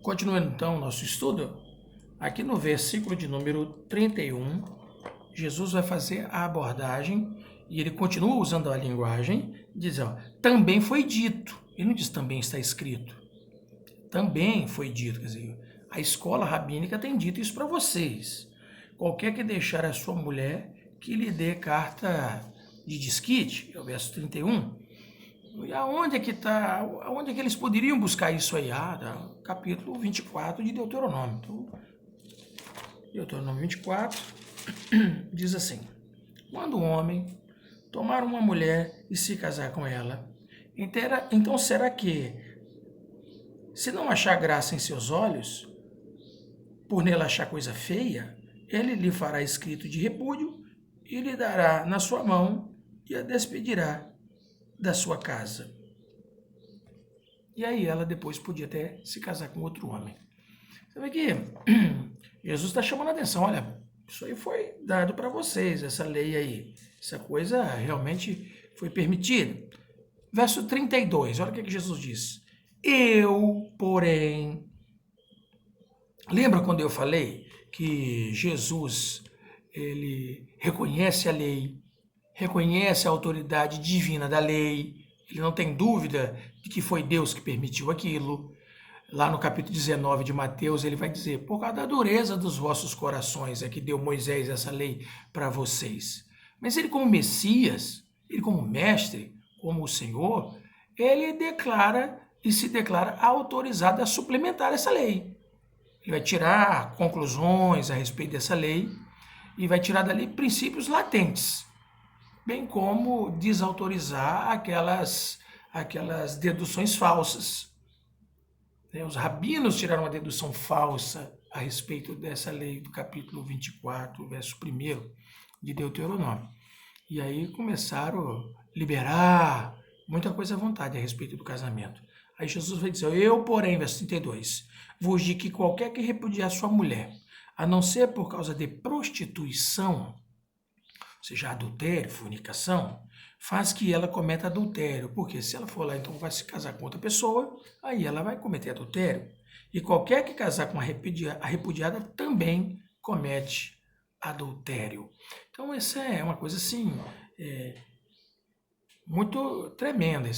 Continuando então o nosso estudo, aqui no versículo de número 31, Jesus vai fazer a abordagem e ele continua usando a linguagem, diz, ó, também foi dito. Ele não diz também está escrito. Também foi dito, quer dizer, a escola rabínica tem dito isso para vocês. Qualquer que deixar a sua mulher, que lhe dê carta de desquite, é o verso 31. E aonde é que está, aonde é que eles poderiam buscar isso aí? Capítulo 24 de Deuteronômio. Então, Deuteronômio 24 diz assim: quando um homem tomar uma mulher e se casar com ela, então será que, se não achar graça em seus olhos, por nela achar coisa feia, ele lhe fará escrito de repúdio e lhe dará na sua mão e a despedirá da sua casa. E aí ela depois podia até se casar com outro homem. Você vê que Jesus está chamando a atenção, olha, isso aí foi dado para vocês, essa lei aí. Essa coisa realmente foi permitida. Verso 32, olha o que Jesus diz. Eu, porém... Lembra quando eu falei que Jesus, ele reconhece a lei, reconhece a autoridade divina da lei, ele não tem dúvida de que foi Deus que permitiu aquilo. Lá no capítulo 19 de Mateus, ele vai dizer, por causa da dureza dos vossos corações é que deu Moisés essa lei para vocês. Mas ele como Messias, ele como mestre, como o Senhor, ele declara e se declara autorizado a suplementar essa lei. Ele vai tirar conclusões a respeito dessa lei e vai tirar dali princípios latentes, bem como desautorizar aquelas deduções falsas. Os rabinos tiraram uma dedução falsa a respeito dessa lei do capítulo 24, verso 1 de Deuteronômio. E aí começaram a liberar muita coisa à vontade a respeito do casamento. Aí Jesus vai dizer, eu, porém, verso 32, vos digo que qualquer que repudiar sua mulher, a não ser por causa de prostituição, ou seja, adultério, fornicação, faz que ela cometa adultério. Porque se ela for lá, então vai se casar com outra pessoa, aí ela vai cometer adultério. E qualquer que casar com a repudiada também comete adultério. Então, essa é uma coisa assim, muito tremenda.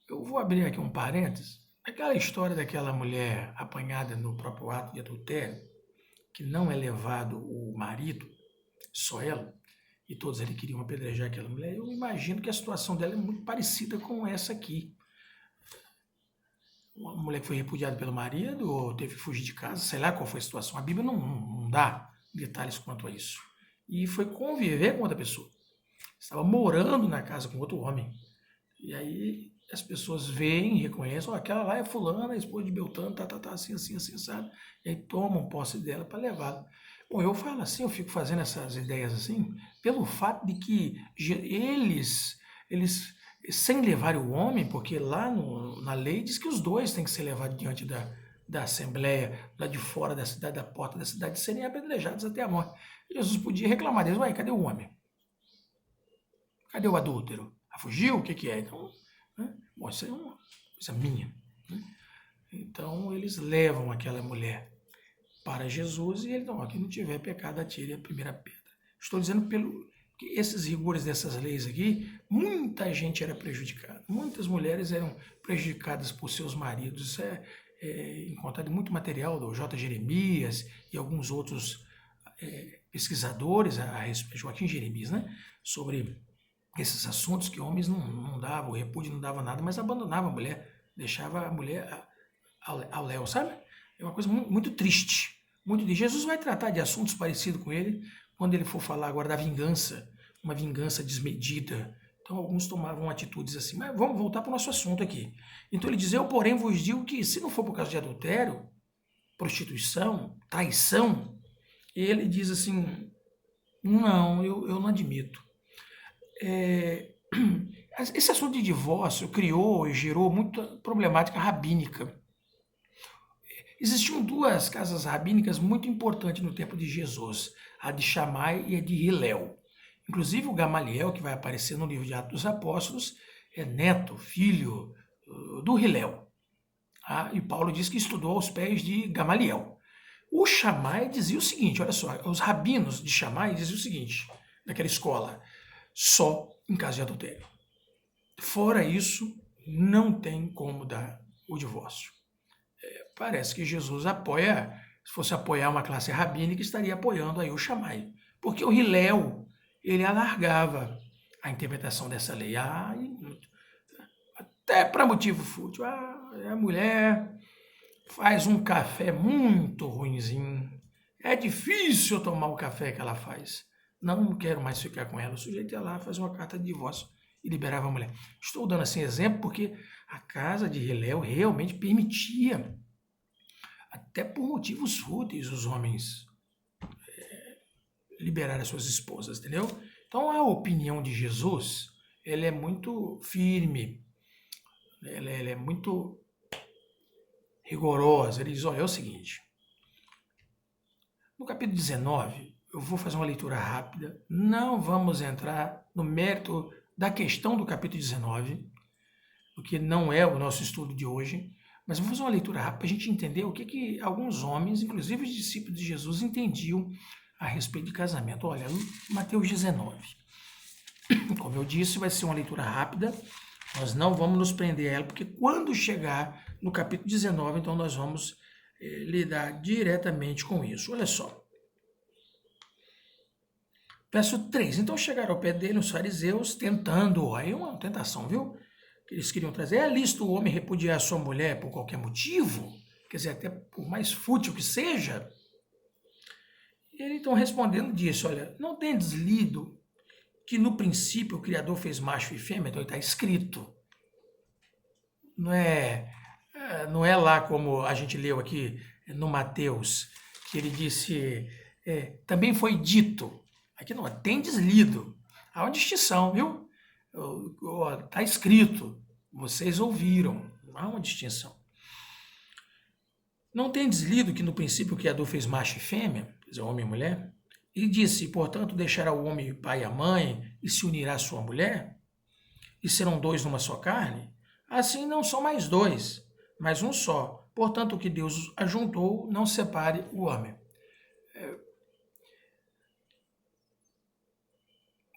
Eu vou abrir aqui um parênteses. Aquela história daquela mulher apanhada no próprio ato de adultério, que não é levado o marido, só ela, e todos ali queriam apedrejar aquela mulher, eu imagino que a situação dela é muito parecida com essa aqui. Uma mulher que foi repudiada pelo marido, ou teve que fugir de casa, sei lá qual foi a situação. A Bíblia não dá detalhes quanto a isso. E foi conviver com outra pessoa. Estava morando na casa com outro homem. E aí as pessoas veem, reconhecem, aquela lá é fulana, a esposa de Beltrano, assim, sabe? E aí tomam posse dela para levá-la. Bom, eu falo assim, eu fico fazendo essas ideias assim, pelo fato de que eles sem levar o homem, porque lá na lei diz que os dois têm que ser levados diante da assembleia, lá de fora da cidade, da porta da cidade, serem apedrejados até a morte. Jesus podia reclamar deles, ué, cadê o homem? Cadê o adúltero? Fugiu? O que é? Então, né? Bom, isso é uma coisa minha. Né? Então, eles levam aquela mulher para Jesus e ele, não, aqui não tiver pecado, atire a primeira pedra. Estou dizendo que esses rigores dessas leis aqui, muita gente era prejudicada. Muitas mulheres eram prejudicadas por seus maridos. Isso é encontrado muito material do J. Jeremias e alguns outros pesquisadores, a respeito, Joaquim Jeremias, né? Sobre esses assuntos que homens não davam, o repúdio não dava nada, mas abandonava a mulher, deixava a mulher ao léu, sabe? É uma coisa muito, muito triste. Muito triste. Jesus vai tratar de assuntos parecidos com ele quando ele for falar agora da vingança, uma vingança desmedida. Então alguns tomavam atitudes assim, mas vamos voltar para o nosso assunto aqui. Então ele diz, eu porém vos digo que se não for por causa de adultério, prostituição, traição, ele diz assim, não, eu não admito. Esse assunto de divórcio criou e gerou muita problemática rabínica. Existiam duas casas rabínicas muito importantes no tempo de Jesus, a de Shammai e a de Hillel. Inclusive o Gamaliel, que vai aparecer no livro de Atos dos Apóstolos, é neto, filho do Hillel. E Paulo diz que estudou aos pés de Gamaliel. O Shammai dizia o seguinte, olha só, os rabinos de Shammai diziam o seguinte, naquela escola, só em caso de adultério. Fora isso, não tem como dar o divórcio. Parece que Jesus apoia, se fosse apoiar uma classe rabínica, estaria apoiando aí o Shammai. Porque o Hillel, ele alargava a interpretação dessa lei. Até para motivo fútil. A mulher faz um café muito ruinzinho. É difícil tomar o café que ela faz. Não quero mais ficar com ela. O sujeito ia lá, faz uma carta de divórcio e liberava a mulher. Estou dando assim exemplo porque a casa de Hillel realmente permitia, até por motivos fúteis, os homens liberar as suas esposas, entendeu? Então a opinião de Jesus, ela é muito firme, ela é muito rigorosa. Ele diz, olha, é o seguinte, no capítulo 19, eu vou fazer uma leitura rápida, não vamos entrar no mérito da questão do capítulo 19, porque não é o nosso estudo de hoje, mas eu vou fazer uma leitura rápida para a gente entender o que alguns homens, inclusive os discípulos de Jesus, entendiam a respeito de casamento. Olha, Mateus 19. Como eu disse, vai ser uma leitura rápida, nós não vamos nos prender a ela, porque quando chegar no capítulo 19, então nós vamos lidar diretamente com isso. Olha só. Verso 3. Então chegaram ao pé dele os fariseus, tentando, aí uma tentação, viu? Que eles queriam trazer. É lícito o homem repudiar a sua mulher por qualquer motivo? Quer dizer, até por mais fútil que seja? E ele então respondendo disse, olha, não tendes lido que no princípio o Criador fez macho e fêmea? Então está escrito. Não é lá como a gente leu aqui no Mateus, que ele disse, também foi dito. Aqui não, tendes lido. Há uma distinção, viu? Está escrito. Vocês ouviram. Há uma distinção. Não tendes lido que no princípio o Criador fez macho e fêmea, quer dizer, homem e mulher? E disse, portanto, deixará o homem o pai e a mãe e se unirá à sua mulher? E serão dois numa só carne? Assim não são mais dois, mas um só. Portanto, o que Deus ajuntou, não separe o homem.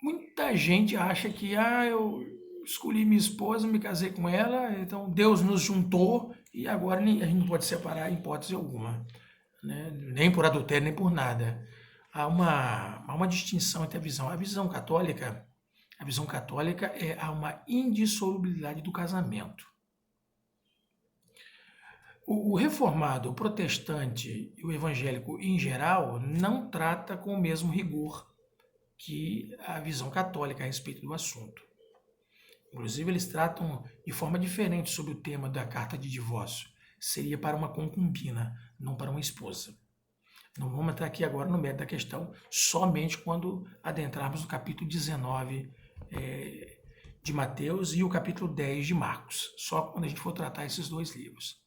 Muita gente acha que eu escolhi minha esposa, me casei com ela, então Deus nos juntou e agora a gente não pode separar em hipótese alguma, né? Nem por adultério, nem por nada. Há uma distinção entre a visão católica. A visão católica há uma indissolubilidade do casamento. O reformado, o protestante e o evangélico em geral não trata com o mesmo rigor que a visão católica a respeito do assunto. Inclusive, eles tratam de forma diferente sobre o tema da carta de divórcio. Seria para uma concubina, não para uma esposa. Não vamos entrar aqui agora no mérito da questão, somente quando adentrarmos no capítulo 19 de Mateus e o capítulo 10 de Marcos. Só quando a gente for tratar esses dois livros.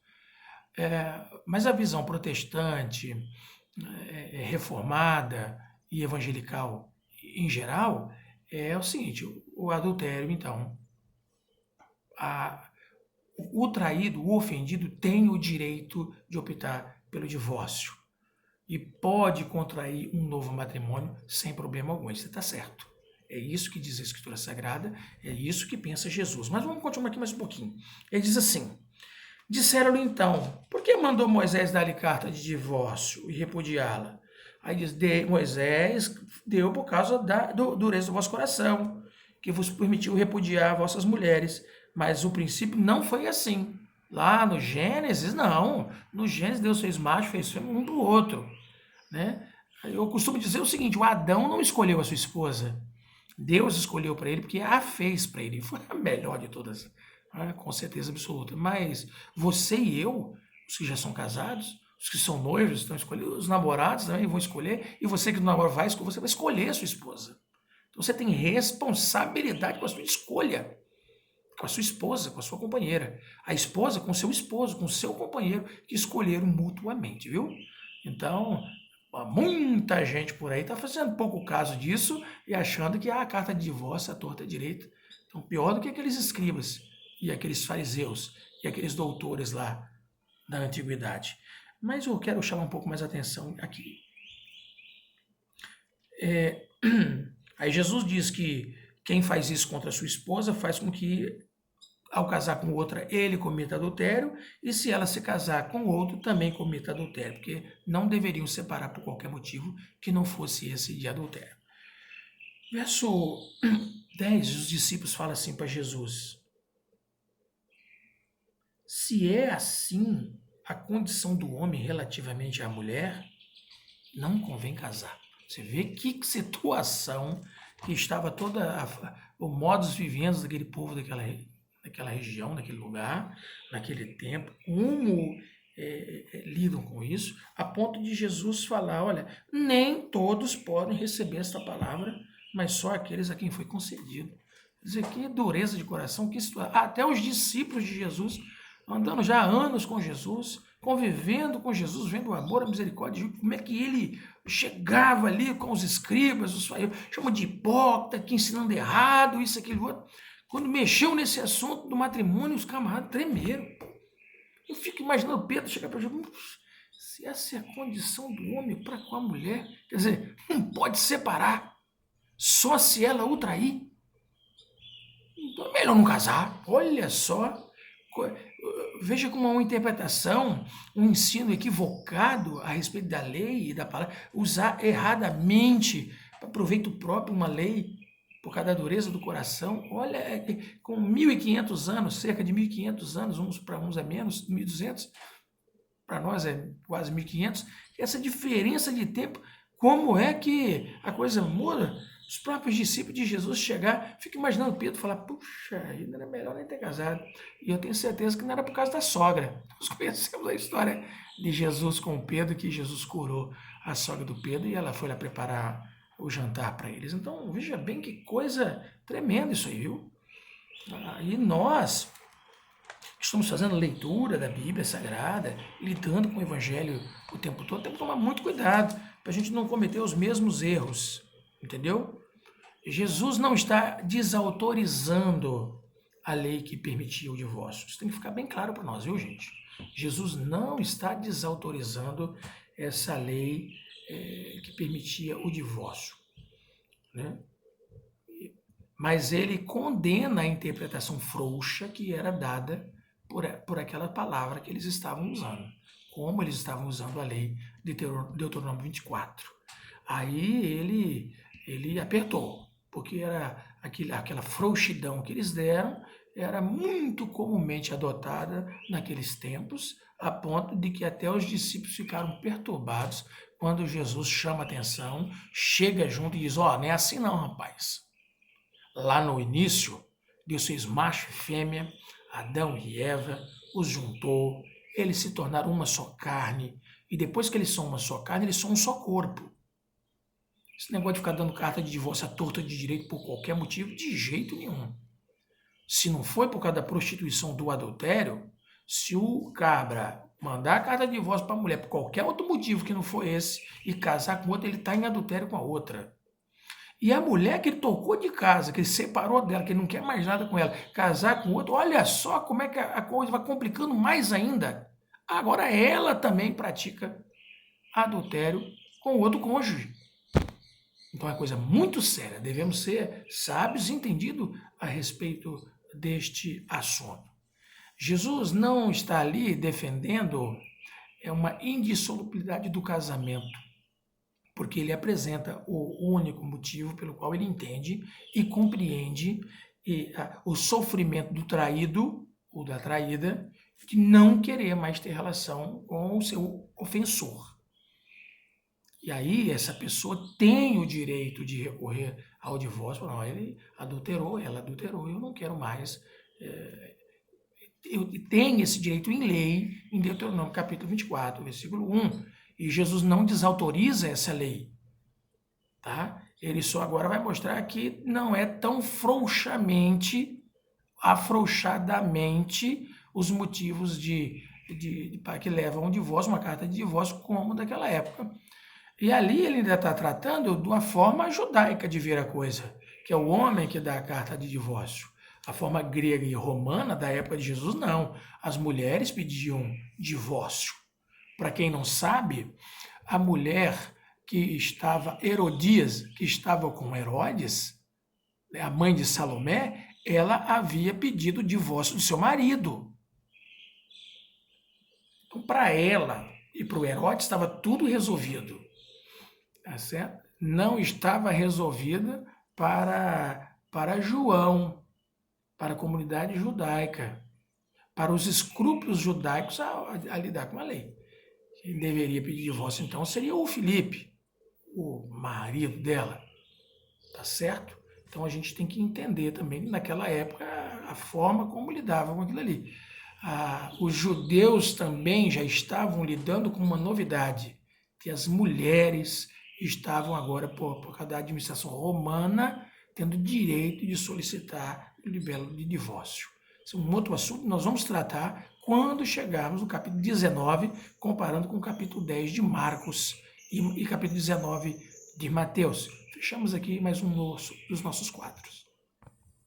Mas a visão protestante, reformada e evangelical em geral é o seguinte, o adultério, então, o traído, o ofendido tem o direito de optar pelo divórcio e pode contrair um novo matrimônio sem problema algum. Isso está certo. É isso que diz a Escritura Sagrada, é isso que pensa Jesus. Mas vamos continuar aqui mais um pouquinho. Ele diz assim, disseram-lhe então, por que mandou Moisés dar-lhe carta de divórcio e repudiá-la? Aí diz, Moisés deu por causa da dureza do vosso coração, que vos permitiu repudiar vossas mulheres, mas o princípio não foi assim. Lá no Gênesis, não. No Gênesis, Deus fez macho, fez fêmea um do outro. Né? Eu costumo dizer o seguinte, o Adão não escolheu a sua esposa. Deus escolheu para ele porque a fez para ele. Foi a melhor de todas, com certeza absoluta. Mas você e eu, os que já são casados, os que são noivos estão escolhendo, os namorados também vão escolher, e você que não namora você vai escolher a sua esposa. Então você tem responsabilidade com a sua escolha, com a sua esposa, com a sua companheira. A esposa com o seu esposo, com o seu companheiro, que escolheram mutuamente, viu? Então, muita gente por aí está fazendo pouco caso disso e achando que a carta de divórcio é torta direita. Então, pior do que aqueles escribas e aqueles fariseus e aqueles doutores lá da antiguidade. Mas eu quero chamar um pouco mais a atenção aqui. Aí Jesus diz que quem faz isso contra a sua esposa faz com que, ao casar com outra, ele cometa adultério, e se ela se casar com outro, também cometa adultério, porque não deveriam separar por qualquer motivo que não fosse esse de adultério. Verso 10, os discípulos falam assim para Jesus: se é assim a condição do homem relativamente à mulher, não convém casar. Você vê que situação que estava o modus vivendi daquele povo daquela região, daquele lugar, naquele tempo, como lidam com isso, a ponto de Jesus falar, olha, nem todos podem receber esta palavra, mas só aqueles a quem foi concedido. Quer dizer, que dureza de coração, que situação. Até os discípulos de Jesus, andando já há anos com Jesus, convivendo com Jesus, vendo o amor, a misericórdia de Jesus, como é que ele chegava ali com os escribas, os fariseus, chama de hipócrita, que ensinando errado, isso, aquilo, outro. Quando mexeu nesse assunto do matrimônio, os camaradas tremeram. Eu fico imaginando Pedro chegar para Jesus, se essa é a condição do homem para com a mulher, quer dizer, não pode separar, só se ela o trair. Então é melhor não casar. Olha só, veja como uma interpretação, um ensino equivocado a respeito da lei e da palavra, usar erradamente para proveito próprio uma lei por causa da dureza do coração. Olha, com 1.500 anos, cerca de 1.500 anos, para uns é menos, 1.200, para nós é quase 1.500, essa diferença de tempo, como é que a coisa muda? Os próprios discípulos de Jesus chegar, fico imaginando Pedro falar, puxa, ainda era melhor nem ter casado. E eu tenho certeza que não era por causa da sogra. Nós conhecemos a história de Jesus com Pedro, que Jesus curou a sogra do Pedro e ela foi lá preparar o jantar para eles. Então, veja bem que coisa tremenda isso aí, viu? E nós estamos fazendo leitura da Bíblia Sagrada, lidando com o Evangelho o tempo todo, temos que tomar muito cuidado para a gente não cometer os mesmos erros. Entendeu? Jesus não está desautorizando a lei que permitia o divórcio. Isso tem que ficar bem claro para nós, viu, gente? Jesus não está desautorizando essa lei que permitia o divórcio, né? Mas ele condena a interpretação frouxa que era dada por aquela palavra que eles estavam usando, como eles estavam usando a lei de Deuteronômio 24. Aí ele apertou, porque era aquela frouxidão que eles deram, era muito comumente adotada naqueles tempos, a ponto de que até os discípulos ficaram perturbados quando Jesus chama a atenção, chega junto e diz, não é assim não, rapaz. Lá no início, Deus fez macho e fêmea, Adão e Eva, os juntou, eles se tornaram uma só carne, e depois que eles são uma só carne, eles são um só corpo. Esse negócio de ficar dando carta de divórcio à torta de direito por qualquer motivo, de jeito nenhum. Se não foi por causa da prostituição do adultério, se o cabra mandar a carta de divórcio para a mulher por qualquer outro motivo que não for esse e casar com outra, ele está em adultério com a outra. E a mulher que ele tocou de casa, que ele separou dela, que ele não quer mais nada com ela, casar com outro, olha só como é que a coisa vai complicando mais ainda. Agora ela também pratica adultério com outro cônjuge. Então é uma coisa muito séria, devemos ser sábios e entendidos a respeito deste assunto. Jesus não está ali defendendo uma indissolubilidade do casamento, porque ele apresenta o único motivo pelo qual ele entende e compreende o sofrimento do traído ou da traída de não querer mais ter relação com o seu ofensor. E aí essa pessoa tem o direito de recorrer ao divórcio. Não, ele adulterou, ela adulterou, eu não quero mais. Tem esse direito em lei, em Deuteronômio capítulo 24, versículo 1. E Jesus não desautoriza essa lei. Tá? Ele só agora vai mostrar que não é tão afrouxadamente os motivos para que levam ao divórcio, uma carta de divórcio, como daquela época. E ali ele ainda está tratando de uma forma judaica de ver a coisa, que é o homem que dá a carta de divórcio. A forma grega e romana da época de Jesus, não. As mulheres pediam divórcio. Para quem não sabe, a mulher que estava, Herodias, que estava com Herodes, a mãe de Salomé, ela havia pedido o divórcio do seu marido. Então, para ela e para o Herodes, estava tudo resolvido. Tá certo? Não estava resolvida para João, para a comunidade judaica, para os escrúpulos judaicos a lidar com a lei. Quem deveria pedir divórcio, então, seria o Filipe, o marido dela. Tá certo? Então, a gente tem que entender também, naquela época, a forma como lidavam com aquilo ali. Os judeus também já estavam lidando com uma novidade, que as mulheres estavam agora, por causa da administração romana, tendo direito de solicitar o libelo de divórcio. Esse é um outro assunto que nós vamos tratar quando chegarmos no capítulo 19, comparando com o capítulo 10 de Marcos e capítulo 19 de Mateus. Fechamos aqui mais um dos nossos quadros.